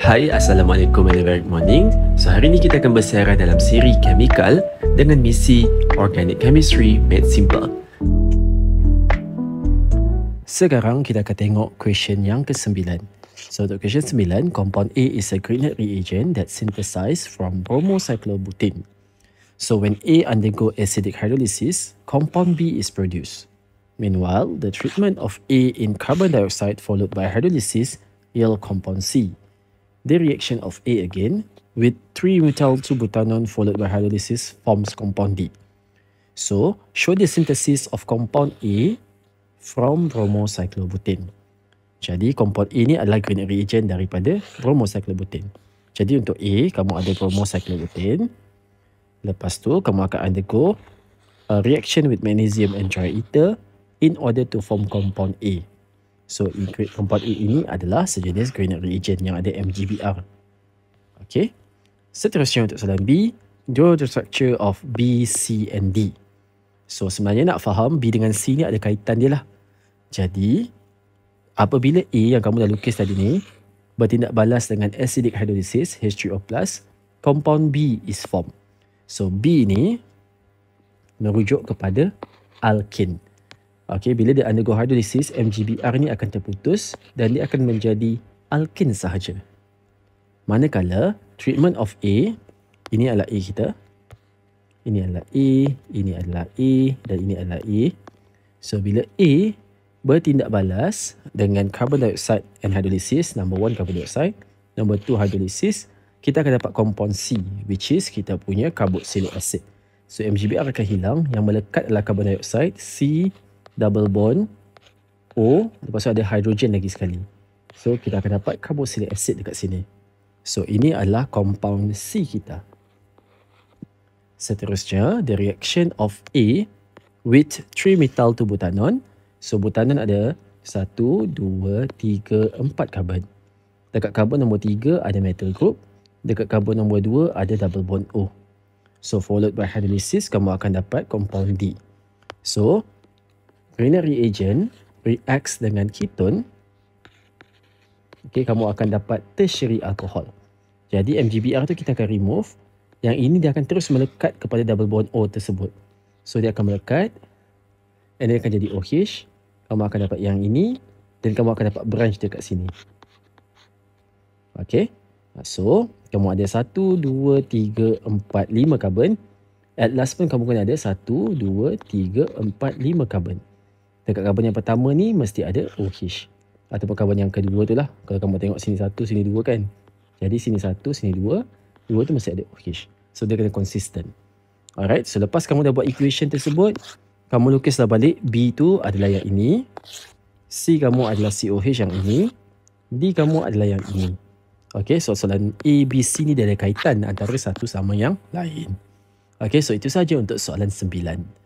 Hai, Assalamualaikum and a very good morning. So hari ini kita akan bersara dalam siri Chemical dengan misi Organic Chemistry Made Simple. Sekarang kita akan tengok question yang ke-9. So untuk question 9, compound A is a Grignard reagent that synthesized from bromocyclobutene. So when A undergo acidic hydrolysis, compound B is produced. Meanwhile, the treatment of A in carbon dioxide followed by hydrolysis yield compound C. The reaction of A again with 3-methyl-2-butanone followed by hydrolysis forms compound D. So, show the synthesis of compound A from bromocyclobutene. Jadi, compound A ni adalah Grignard reagent daripada bromocyclobutene. Jadi, untuk A, kamu ada bromocyclobutene. Lepas tu, kamu akan undergo a reaction with magnesium and dry ether in order to form compound A. So, compound A ini adalah sejenis Grignard reagent yang ada MgBr. Okay. Seterusnya untuk soalan B, draw the structure of B, C and D. So, sebenarnya nak faham B dengan C ni ada kaitan dia lah. Jadi, apabila A yang kamu dah lukis tadi ni bertindak balas dengan acidic hydrolysis H3O+, compound B is formed. So, B ni merujuk kepada alkane. Okay, bila dia undergo hydrolysis, MgBr ni akan terputus dan dia akan menjadi alkane sahaja. Manakala treatment of A, ini adalah A kita, ini adalah A, ini adalah A dan ini adalah A. So bila A bertindak balas dengan carbon dioxide and hydrolysis, number 1 carbon dioxide, number 2 hydrolysis, kita akan dapat compound C, which is kita punya carboxylic acid. So MgBr akan hilang, yang melekat adalah carbon dioxide, C double bond O, lepas tu ada hidrogen lagi sekali. So kita akan dapat carboxylic acid dekat sini. So ini adalah compound C kita. Seterusnya, the reaction of A with 3-methyl-2-butanone. So butanon ada 1, 2, 3, 4 karbon. Dekat karbon nombor 3 ada methyl group. Dekat karbon nombor 2 ada double bond O. So followed by hydrolysis, kamu akan dapat compound D. So Grignard reagent reacts dengan keton. Okay, kamu akan dapat tertiary alcohol. Jadi MgBr tu kita akan remove. Yang ini dia akan terus melekat kepada double bond O tersebut. So dia akan melekat and dia akan jadi OH. Kamu akan dapat yang ini dan kamu akan dapat branch dekat sini. Okay. So kamu ada 1, 2, 3, 4, 5 karbon. At last pun kamu kena ada 1, 2, 3, 4, 5 karbon. Dekat karbon yang pertama ni mesti ada OH. Ataupun karbon yang kedua tu lah. Kalau kamu tengok sini 1, sini 2 kan. Jadi sini 1, sini 2. 2 tu mesti ada OH. So dia kena consistent. Alright. So lepas kamu dah buat equation tersebut, kamu lukislah balik. B tu adalah yang ini. C kamu adalah COH yang ini. D kamu adalah yang ini. Okay. So soalan A, B, C ni dia ada kaitan antara satu sama yang lain. Okay. So itu saja untuk soalan 9.